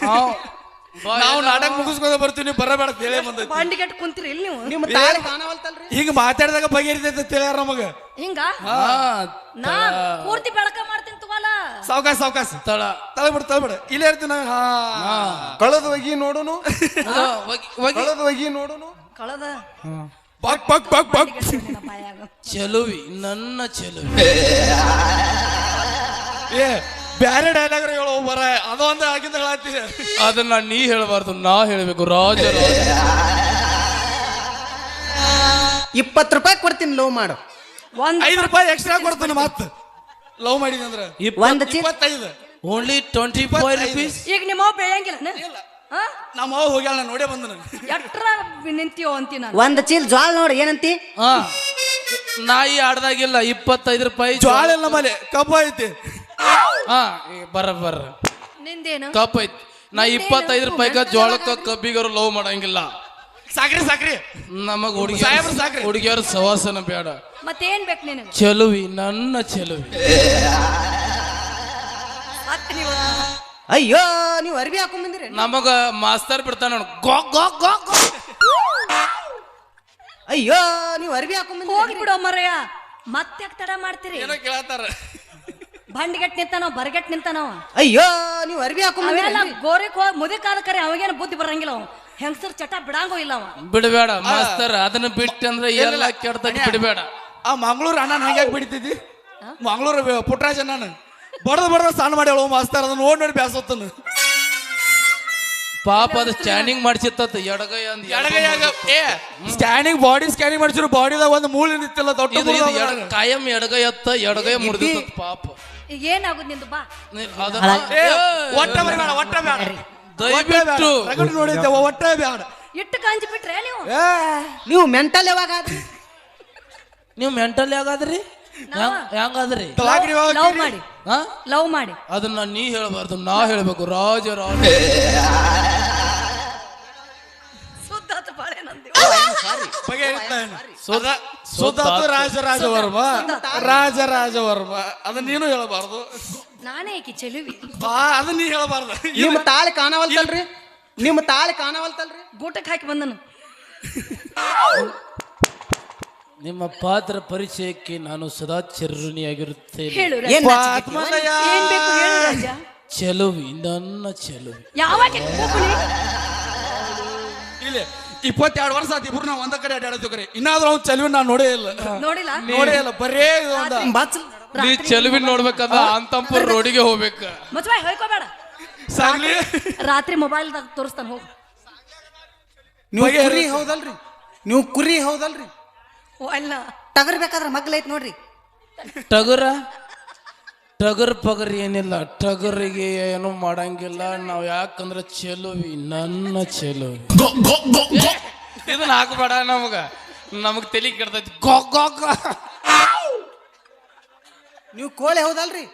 ನಾವು ನಾಟಕ ಮುಗಿಸ್ಕೊಂಡ ಬರ್ತೀವಿ ಬರಬೇಡ ಹೇಳೇ ಬಂದೈತಿ ಬಾಂಡಿಗೆಟ್ ಕುಂತಿರಿ ಇಲ್ಲಿ ನೀವು ನಿಮ್ಮ ತಾಳಿ ಕಾಣವಲ್ತಲ್ರಿ ಹಿಂಗ ಮಾತಾಡಿದಾಗ ಬಗೆಹರಿತೈತೆ ತಿಳಿಯಾರ ನಮಗ ಹಿಂಗ ನಾ ಪೂರ್ತಿ ಬೆಳಕ ಮಾಡ್ತೀನಿ ತಗೋಲ್ಲ ಸಾವಕಾಶ ತಳ ತಳಬಿಡ ಇಲ್ಲೇ ಇರ್ತೀವಿ ನಾವು ಕಳದ ಒಗಿ ನೋಡುನು ಕಳದ ಬಕ್ ನಿನ್ನ ಬಾಯಾಗ ಚೆಲುವಿ ನನ್ನ ಚೆಲುವಿ ಏ ಬ್ಯಾರೆ ಡೈಲಾಗ್ ಹೇಳೋ ಬರ ಅದೊಂದು ಆಗಿಂದ ಹೇಳತ್ತೀವಿ ಅದನ್ನ ನೀ ಹೇಳಬಾರ್ದು ನಾ ಹೇಳ್ಬೇಕು ರಾಜ 20 ರೂಪಾಯಿ ಕೊಡ್ತೀನಿ ಲವ್ ಮಾಡು 5 ರೂಪಾಯಿ ಎಕ್ಸ್ಟ್ರಾ ಕೊಡ್ತಾನೆ ಮತ್ತ ಲವ್ ಮಾಡಿದಂದ್ರ ಒಂದ್ ಚೀಲ 25 ಓನ್ಲಿ 25 ರುಪೀಸ್ ಈಗ ನಿಮ್ಮ ಅವ್ವ ಬೆಳೆಯಂಗಿಲ್ಲ ನಮ್ಮ ಅವ ಹೋಗ್ಯಾಳ ನಾ ನೋಡೇ ಬಂದನ ಎಟ್ರ ನಿಂತೀವೋ ಅಂತೀನಿ ನಾನು ಒಂದ್ ಚೀಲ ಜ್ವಾಳ ನೋಡು ಏನಂತಿ ನಾಯಿ ಆಡ್ದಾಗಿಲ್ಲ 25 ರೂಪಾಯಿ ಜ್ವಾಳ ಎಲ್ಲ ಮೇಲೆ ಕಬ್ಬು ಐತಿ ಬರ ನಿಂದೇನು ಕಪ್ ಐತಿ ನಾ 25 ರೂಪಾಯಿಗ ಜೋಳಕ್ಕ ಕಬ್ಬಿಗರು ಲವ್ ಮಾಡಂಗಿಲ್ಲ ಸಾಕ್ರಿ ಸಾಕ್ರಿ ನಮಗ್ ಸಾಹೇಬ್ರು ಸಾಕ್ರಿ. ಹುಡುಗಿಯರ ಸವಾಸನ ಬೇಡ. ಮತ್ತೇನ್ ಬೇಕು ನಿನಗೆ ಚೆಲುವಿ ನನ್ನ ಚೆಲುವಿ. ಸಾಕ್ ನೀವು. ಅಯ್ಯೋ ನೀವು ಅರ್ಬಿ ಹಾಕೊಂಡ್ ಬಂದಿರಿ. ನಮಗ ಮಾಸ್ತರ್ ಬಿಡ್ತಾನ ನೋಡು. ಗೋ ಗೋ ಗೋ ಗೋ. ಅಯ್ಯೋ ನೀವು ಅರ್ಬಿ ಹಾಕೊಂಡ್ ಹೋಗಿ ಬಂದಿರಿ. ಬಿಡೋ ಮರಯ್ಯ. ಮತ್ತೆ ತಡ ಮಾಡ್ತೀರಿ? ಏನೋ ಕೇಳತ್ತಾರ. ಬಂಡ್ಗೆಟ್ ನಿಂತಾನವ ಬರಗೆಟ್ ನಿಂತಾನವ. ಅಯ್ಯೋ ನೀವು ಅರ್ಬಿ ಹಾಕೊಂಡ್ ಅವೆಲ್ಲ ಬಂದಿರಿ. ಗೋರಿಕ್ ಹೋಗಿ ಮುದಿಕಾದ ಕರೆ ಅವಾಗೇನು ಬುದ್ಧಿ ಬರಂಗಿಲ್ಲ ಅವ. ಹೆಂಗಸರ್ ಚಟ ಬಿಡಂಗೋ ಇಲ್ಲ ಅವ. ಬಿಡಬೇಡ ಮಾಸ್ತರ್, ಅದನ್ನ ಬಿಟ್ಟಂದ್ರೆ ಎಲ್ಲ ಕೆಡ್ತೈತಿ. ಬಿಡಬೇಡ. ಆ ಮಂಗಳೂರು ಅಣ್ಣ ಹಂಗ್ಯಾಕೆ ಬಿಡ್ತಿದ್ದಿ? ಮಂಗಳೂರು ಪುಟ್ರಾಜ್ ಅಣ್ಣ ಬಡದ ಸಣ್ಣ ಮಾಡಿ ಹೇಳೋ ಮಾಸ್ತರ್ ಅದನ್ನ ನೋಡಿ ಬ್ಯಾಸೋತನ. ಪಾಪ ಅದು ಸ್ಕ್ಯಾನಿಂಗ್ ಮಾಡಿಸಿತ್ತ ಎಡಗೈ ಅಂದ್ ಎಡಗೈಯಾಗ ಸ್ಕ್ಯಾನಿಂಗ್ ಬಾಡಿ ಸ್ಕ್ಯಾನಿಂಗ್ ಮಾಡಿಸಿದ್ರು ಬಾಡಿದಾಗ ಒಂದು ಮೂಳೆ ನಿಂತಿಲ್ಲ ದೊಡ್ಡ ಕಾಯಂ ಎಡಗೈ ಎತ್ತ ಎಡಗೈ ಮುರಿದಿತ್ತ ಪಾಪ. ಈಗ ಏನಾಗುದು ನಿಂದು ಬಾ. ಒಟ್ಟ ಬರಬೇಡ ಒಟ್ಟ ಬೇಡ ದಯವಿಟ್ಟು ರಗಡ್ ನೋಡಿದ್ದೇವ ಒಟ್ಟ ಬೇಡ. ಇಟ್ಟು ಕಾಂಜಿ ಬಿಟ್ರೆ ನೀವು ನೀವು ಮೆಂಟಲ್ ಯಾವಾಗ ಆದ್ರಿ? ನೀವು ಮೆಂಟಲ್ ಯಾಗಾದ್ರಿ? ಹೆಂಗಾದ್ರಿ? ಲವ್ ಮಾಡಿ ಹಾ ಲವ್ ಮಾಡಿ ಅದನ್ನ ನೀ ಹೇಳ್ಬಾರ್ದು, ನಾ ಹೇಳ್ಬೇಕು. ರಾಜ ಸುದ್ದಾತ ಬಾಳೆ ನಂದಿ. ಸುದ್ದಾತು ರಾಜರಾಜವರ್ಮ ರಾಜರಾಜವರ್ಮ ಅದನ್ನ ನೀನು ಹೇಳಬಾರ್ದು. ನಾನೇ ಏಕಿ ಚೆಲುವಿ. ಅದನ್ನ ನೀ ಹೇಳಬಾರ್ದು. ನಿಮ್ಮ ತಾಳಿ ಕಾಣವಲ್ತಲ್ರಿ? ನಿಮ್ಮ ತಾಳಿ ಕಾಣವಲ್ತಲ್ರಿ? ಗೂಟಕ್ಕೆ ಹಾಕಿ ಬಂದನು. ನಿಮ್ಮ ಪಾತ್ರ ಪರಿಚಯಕ್ಕೆ ನಾನು ಸದಾ ಚಿರಋಣಿಯಾಗಿರುತ್ತೇನೆ. ಹೇಳು ಏನ್ ಆತ್ಮದಯ. ಏನ್ ಬೇಕು ಹೇಳು ರಾಜ. ಚೆಲುವಿ ನನ್ನ ಚೆಲುವಿ. ಯಾವಾಗ ಕೂಗುಳಿ? ಇಲ್ಲಿ 22 ವರ್ಷ ಆಯ್ತು ಇಬ್ರು ನಾವು ಒಂದ ಕಡೆ ಅಡ್ಡಾಡ್ತೀವಿ. ಇನ್ನಾದ್ರೂ ಅವ್ನು ಚೆಲುವಿ ನಾನು ನೋಡೇ ಇಲ್ಲ ನೋಡಿಲ್ಲ ನೋಡೇ ಇಲ್ಲ. ಬರೇ ಒಂದ ನೀ ಚೆಲುವಿ ನೋಡ್ಬೇಕಂದ್ರ ಅಂತಂಪುರ ರೋಡಿಗೆ ಹೋಗ್ಬೇಕ. ಮಚ್ಚಬಾಯ್ ಹೇಳ್ಕೋಬೇಡ. ಸಾಗ್ಲಿ ರಾತ್ರಿ ಮೊಬೈಲ್ದಾಗ ತೋರಿಸ್ತಾನ ಹೋಗು. ನೀವು ಕುರಿ ಹೌದಲ್ರಿ? ನೀವು ಕುರಿ ಹೌದಲ್ರಿ? ಓ ಅಲ್ಲ ಟಗರ್ ಬೇಕಾದ್ರೆ ಮಗ್ಲ ಐತ್ ನೋಡ್ರಿ. ಟಗರ್ ಪಗರ್ ಏನಿಲ್ಲ. ಟಗರಿಗೆ ಏನು ಮಾಡಂಗಿಲ್ಲ ನಾವು. ಯಾಕಂದ್ರೆ ಚೆಲುವಿ ನನ್ನ ಚೆಲುವಿ. ಇದನ್ನ ಹಾಕಬೇಡ ನಮಗ್ ತಲೆ ಕೆಡ್ತೈತಿ. ಗೋ ಗೋ ಗೋ. ನೀವು ಕೋಳಿ ಹೌದಲ್ರಿ?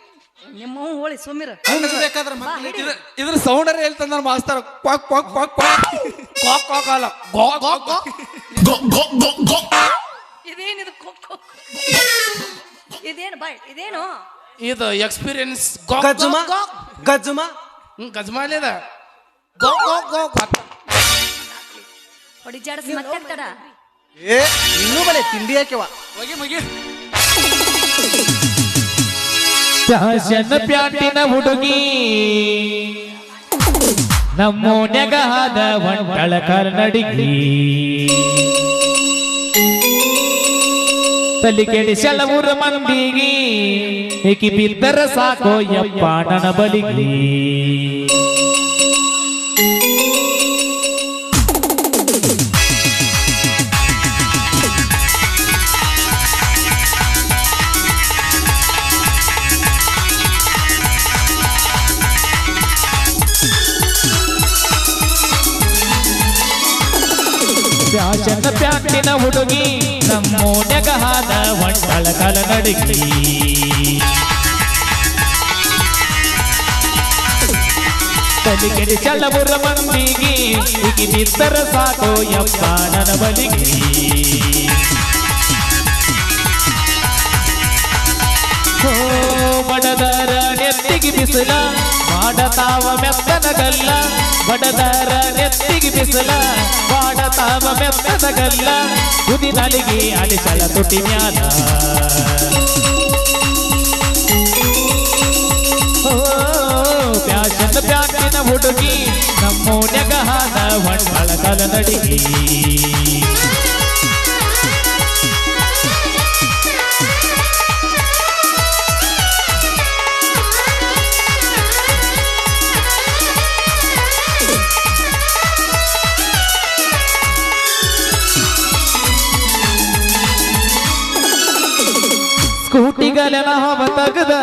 ನಿಮ್ಮ ಹೋಳಿ ಸುಮ್ಮಿರ. ಬೇಕಾದ್ರೆ ಮಗ್ಲ ಐತಿ. ಇದ್ರ ಸೌಂಡರ್ ಹೇಳ್ತಂದ್ರ ಮಾಸ್ತರ್ quack quack quack quack quack ಅಲ್ಲ ಗೋ ಗೋ ಗೋ. ಇದೇನಿದು ಇದೇನು ಬಾಯ್ ಇದೇನು? ಇದು ಎಕ್ಸ್ಪೀರಿಯನ್ಸ್. ಗಜ್ಜುಮ ಗಜ್ಜುಮ ಗಜ್ಮಾಲಿದ ಗೋ ಗೋ ಗೋ. ಹೊಡಿ ಜಾಡಸ್ ಮತ್ತೆ ತಡ. ಏ ಇನ್ನೂ ಬಲೆ ತಿಂಡಿ ಹಾಕಿವ. ಹೋಗಿ ಮಗಿ ಫ್ಯಾಷನ್ ಪ್ಯಾಂಟಿನ ಹುಡುಗಿ ನಮ್ಮೋನ್ಯಾಗ ಆದ ಒಂಟಳ ಕನ್ನಡಿಗಿ. ತಲಿ ಕೆಡಿಸಲ ಊರ ಮಂದಿಗಿ ಏಕಿ ಬಿದ್ದರ ಸಾಕೋ ಯಪ್ಪ ನನ್ನ ಬಲಿಗಿ. ಫ್ಯಾಷನ್ ಪ್ಯಾಂಟಿನ ಹುಡುಗಿ ನಮ್ಮೋನ್ಯಾಗ ಆದ ಒಂಟಳ ಕನ್ನಡಿಗಿ. ತಲಿ ಕೆಡಿಸಲ ಊರ ಮಂದಿಗಿ ಏಕಿ ಬಿದ್ದರ ಸಾಕೋ ಯಪ್ಪ ನನ್ನ ಬಲಿಗಿ. ಬಡದರ ನೆತ್ತಿಗೆ ಬಿಸಿಲ ಮಾಡತಾವ ಮೆತ್ತನಗಲ್ಲ. ಬಡದರ ನೆತ್ತಿಗೆ ಬಿಸಿಲ ಮಾಡತಾವ ಮೆತ್ತನಗಲ್ಲ. ತುದಿ ನಲಿಗೆ ಅಡಿಸಲ ತುಟಿ ಮ್ಯಾಲ. ಫ್ಯಾಷನ್ ಪ್ಯಾಂಟಿನ ಹುಡುಗಿ ನಮ್ಮೋನ್ಯಾಗ ಆದ ಒಂಟಳ ಕನ್ನಡಿಗಿ. ಸ್ಕೂಟಿಗಲೆನ ಹವ ತಗದ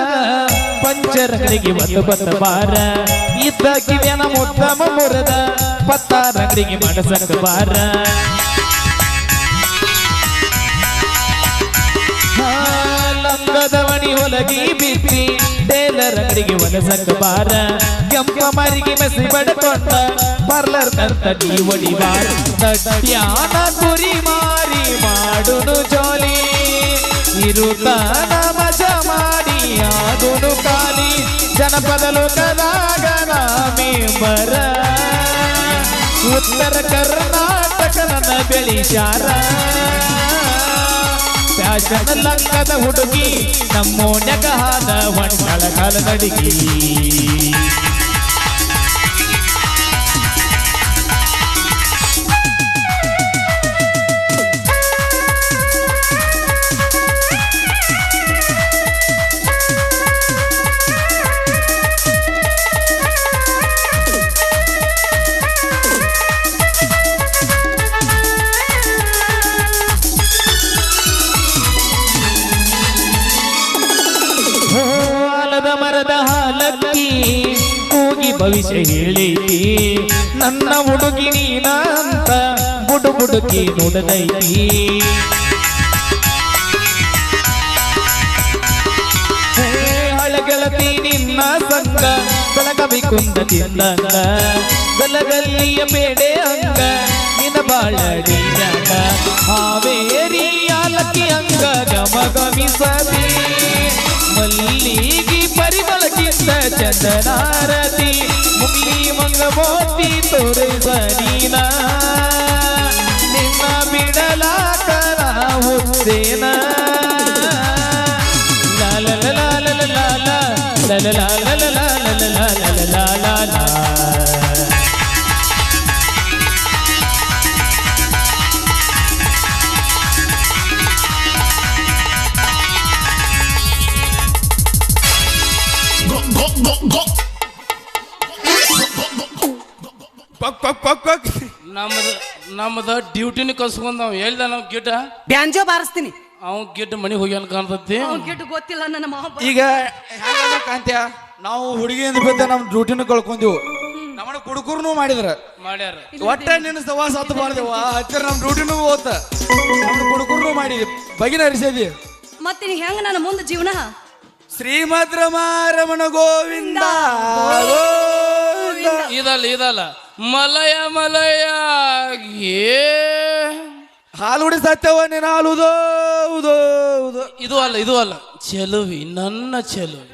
ಪಂಚರಂಗರಿಗೆ ಬಂದು ಬಾರ. ಇದ್ದ ಕಿವಿಯನ ಮುತ್ತಮ ಮುರದ ಪತ್ತಾರಂಗರಿಗೆ ಮಡಸಕ ಬಾರ. ಲಂಗದ ಮಣಿ ಹೊಲಗಿ ಬಿತ್ತಿ ಟೇಲರ್ ಅಡಿಗೆ ಒಲಸಕ್ಕ ಬಾರ ಕೆಂಪ ಮರಿಗೆ ಮೆಸಿ ಬಡ್ಕೊಂಡ ಪಾರ್ಲರ್ ಕಂತ ನೀ ಒಡಿಬಾರ ತಟ್ಯಾನ ಕುರಿ ಮಾರಿ ಮಾಡುನು ಜೋಲಿ ಇರುತ್ತಾನ ಮಜ ಮಾಡಿ ಆದುನು ಕಾಲಿ ಜನಪದ ಲೋಕದಾಗ ಮೆಂಬರ ಉತ್ತರ ಕರ್ನಾಟಕ ನನ್ನ ಬೆಳಿಸಾರ ಫ್ಯಾಷನ್ ಲಂಗದ ಹುಡುಗಿ ನಮ್ಮೋಣ್ಯಗ ಹಾದ ಹೊಂಡಳ ಕಾಲ ನಡಿಗಿ ಮರದ ಹಾಲಕ್ಕಿ ಕೂಗಿ ಭವಿಷ್ಯ ಹೇಳೈತಿ ನನ್ನ ಹುಡುಗಿ ನೀನಂತ ಬುಡುಕಿ ನುಡದೈತಿ ಹಳಗೆಳತಿ ನಿನ್ನ ಸಂಗ ಬೆಳಗಬಿಕುಂದ ತಿಂದಂಗ ಗಲಗಲ್ಲಿಯ ಬೇಡೆ ಅಂಗ ನಿನ ಬಾಳಡಿಯಾಗ ಹಾವೇರಿ ಯಾಲಕ್ಕಿ ಅಂಗ ಗಮಗಮಿಸದಿ ಮಲ್ಲಿಗಿ ಪರಿಮಳಕ್ಕಿಂತ ಚಂದನಾರತಿ ಮುಗ್ಲಿ ಮಂಗ ಮೋತಿ ತೋರಿಸ ನೀನ ನಿನ್ನ ಬಿಡಲಾಕರ ಹುದ್ದೇನ ಲಾಲ ಲಾಲ ಲಾಲ ಲಾಲ ಲಾಲ ಲಾಲ ಲಾಲ ನಮ್ಮದ ಡ್ಯೂಟಿನ ಕಸ್ಕೊಂಡ್ ನಾವ್ ಹೇಳ್ದ ನಾವ್ ಗಿಡ್ಡ ಬ್ಯಾಂಜೋ ಬಾರಿಸ್ತೀನಿ ಅವ್ ಗಿಡ್ಡ ಮನಿಗೆ ಹೋಗ್ಯಾನ ಕಾಣ್ತತಿ ಗಿಟ್ಟು ಗೊತ್ತಿಲ್ಲ ನನ್ನ ಮಾವ ಈಗ ಹೆಂಗ ಕಾಂತ್ಯ ನಾವು ಹುಡುಗಿಯಿಂದ ಬಿದ್ದ ನಮ್ ಡ್ಯೂಟಿನ ಕಳ್ಕೊಂದಿವು ನಮ್ಮನ್ನ ಕುಡುಕರ್ನು ಮಾಡಿದ್ರ ಮಾಡ್ಯಾರ ಒಟ್ಟ ನಿನ್ನ ಸವಾಸ ಹತ್ತು ಮಾಡ್ದೇವ ಹತ್ತಿರ ನಮ್ ಡ್ಯೂಟಿನೂ ಹೋತ ನಮ್ದು ಕುಡುಕರ್ನು ಮಾಡಿದ್ವಿ ಬಗಿನ ಹರಿಸಿದ್ವಿ ಮತ್ತೆ ನೀ ಹೆಂಗ ನನ್ನ ಮುಂದೆ ಜೀವನ ಶ್ರೀಮದ್ ರಮಣ ಗೋವಿಂದ ಇದಲ್ಲ ಮಲಯ ಮಲಯ ಏ ಹಾಲು ಉಡಿ ಸತ್ಯವ ನೀನು ಹಾಲುದೋ ಇದು ಅಲ್ಲ ಚೆಲುವಿ ನನ್ನ ಚೆಲುವಿ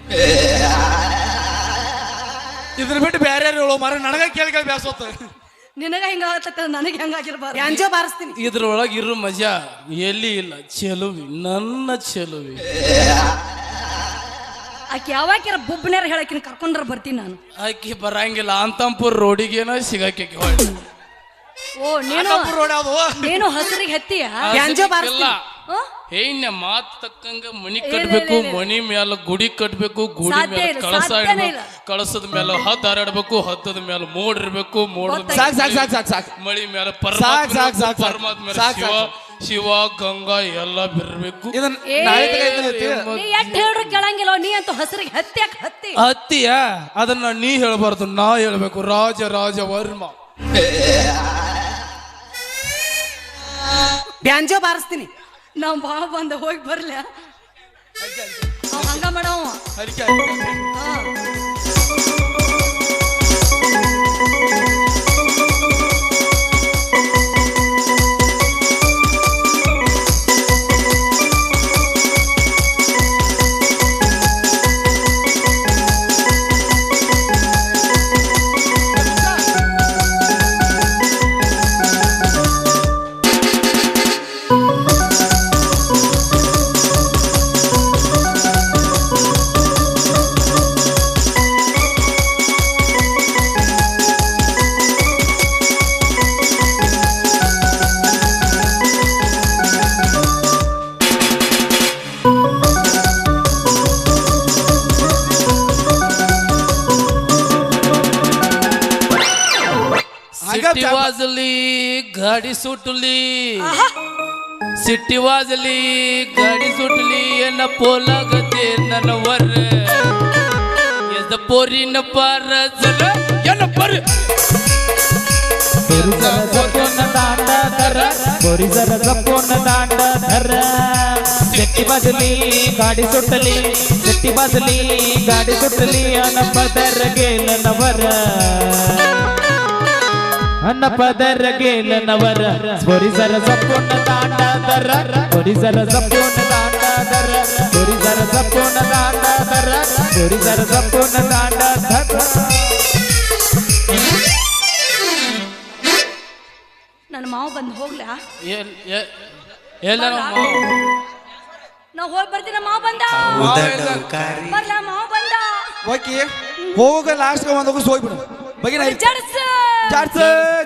ಇದ್ರ ಬಿಟ್ಟು ಬೇರೆ ಹೇಳೋ ಮರ ನನಗ ಕೇಳಿ ಬ್ಯಾಸೋತ ನಿನಗ ಹಿಂಗ ಆಗತ್ತ ನನಗೆ ಹೆಂಗಾಗಿರ್ಬಾರ್ದು ಬ್ಯಾಂಜೋ ಬಾರಿಸ್ತೀನಿ ಇದ್ರೊಳಗೆ ಇರೋ ಮಜಾ ಎಲ್ಲಿ ಇಲ್ಲ ಚೆಲುವಿ ನನ್ನ ಚೆಲುವಿ ಆಕೆ ಯಾವಾಕ್ಯಾರ ಬುಬ್ಬನ್ಯಾರ ಹೇಳಕಿನ ಕರ್ಕೊಂಡ್ರ ಬರ್ತೀನಿ ನಾನು ಆಕಿ ಬರಂಗಿಲ್ಲ ಅಂತಂಪುರ್ ರೋಡಿಗೇನ ಸಿಗಾಕಿ ಓ ನೀನು ಹಸರಿಗೆ ಹತ್ತಿಯ ಬ್ಯಾಂಜೋ ಬಾರಿಸ್ತೀನಿ ಏನ್ಯ ಮಾತ್ ತಕ್ಕಂಗ ಮನಿ ಕಟ್ಬೇಕು ಮನಿ ಮ್ಯಾಲ ಗುಡಿ ಕಟ್ಬೇಕು ಗುಡಿ ಸಾಧ್ಯ ಮೇಲೆ ಇಲ್ಲ, ಕಳಸ ಸಾಧ್ಯನೇ ಇಡ್ಬೇಕು ಇಲ್ಲ. ಕಳಸದ ಮೇಲೆ ಹದ್ ಹಾರಾಡ್ಬೇಕು ಹದ್ದದ ಮೇಲೆ ಮೋಡ್ ಇರ್ಬೇಕು ಮೋಡ್ ಸಾಕ್ ಮಳಿ ಮೇಲೆ ಸಾಕ್. ಪರಮಾತ್ಮ ಸಾಕ್. ಶಿವ ಗಂಗಾ ಎಲ್ಲ ಬಿರ್ಬೇಕು ಇದನ್ನ ನಾಳೆ ತೆಗೆದು ನೀ ಎಷ್ಟ್ ಹೇಳ್ರು ಕೇಳಂಗಿಲ್ಲ ನೀ ಅಂತೂ ಹಸರಿಗೆ ಹತ್ತಿ ಹತ್ತಿಯ ಅದನ್ನ ನೀ ಹೇಳ್ಬಾರ್ದು ನಾ ಹೇಳ್ಬೇಕು ರಾಜ ವರ್ಮ ಬ್ಯಾಂಜೋ ಬಾರಿಸ್ತೀನಿ ನಾವ್ ಬಾ ಬಂದ ಹೋಗಿ ಬರ್ಲ ಹಂಗ ಮಾಡವ सिटी वाजली गाडी सुटली सिटी वाजली गाडी सुटली न पोलागते ननवर यद पोरी न पार जल यन पर बोरी जरा जपून दांड धर ಸೆಟ್ಟಿ ಬದಲಿ ಗಾಡಿ ಸುಟ್ಟಲಿ ಸೆಟ್ಟಿ ಬದಲಿ ಗಾಡಿ ಸುಟ್ಟಲಿ ಅನಪದರ ಗೇಲನವರ ಅನಪದರ ಗೇಲನವರ ಸ್ಫೋರಿಸರ ಸಂಪೂರ್ಣ ತಾಂಡದರ ಸ್ಫೋರಿಸರ ಸಂಪೂರ್ಣ ತಾಂಡದರ ಸ್ಫೋರಿಸರ ಸಂಪೂರ್ಣ ತಾಂಡದರ ಸ್ಫೋರಿಸರ ಸಂಪೂರ್ಣ ತಾಂಡದರ ನನ್ನ ಮಾವ ಬಂದು ಹೋಗ್ಲಾ ಎಲ್ಲ ನಾ ಹೋಗಿ ಬರ್ತೀನಿ ಮಾವ ಬಂದ ಬರ್ಲ ಮಾವ ಬಂದ ಓಕೆ ಹೋಗ ಲಾಸ್ಟ್ ಒಂದೋಗ ಹೋಗ್ಬಿಡು ಬಗಿನ ಜಡ್ಸ್ ಚಾರ್ಜ್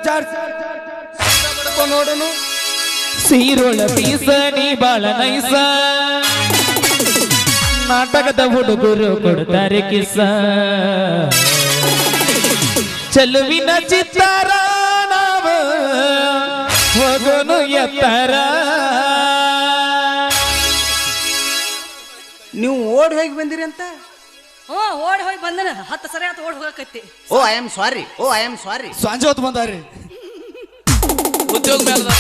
ಚಾರ್ಜ್ ನೋಡೋನು ಸೀರೋಳ ಪೀಸ ನೀ ಬಾಳ ನೈಸ ನಾಟಕದ ಹುಡುಗರು ಕೊಡ್ತಾರೆ ಕಿಸ ಚೆಲುವಿನ ಚಿತ್ತಾರ ನಾವ ಹೋಗೋನು ಎತ್ತರ ನೀವು ಓಡಿ ಹೋಗಿ ಬಂದಿರಿ ಅಂತ ಓಡಿ ಹೋಗಿ ಬಂದನ 10 ಸರಿ ಆತ ಓಡಿ ಹೋಗಕತ್ತಿ ಐ ಆಮ್ ಸಾರಿ ಸಂಜೆ ಹೊತ್ತು ಬಂದಾರಿ ಉದ್ಯೋಗ ಮೇಲೆ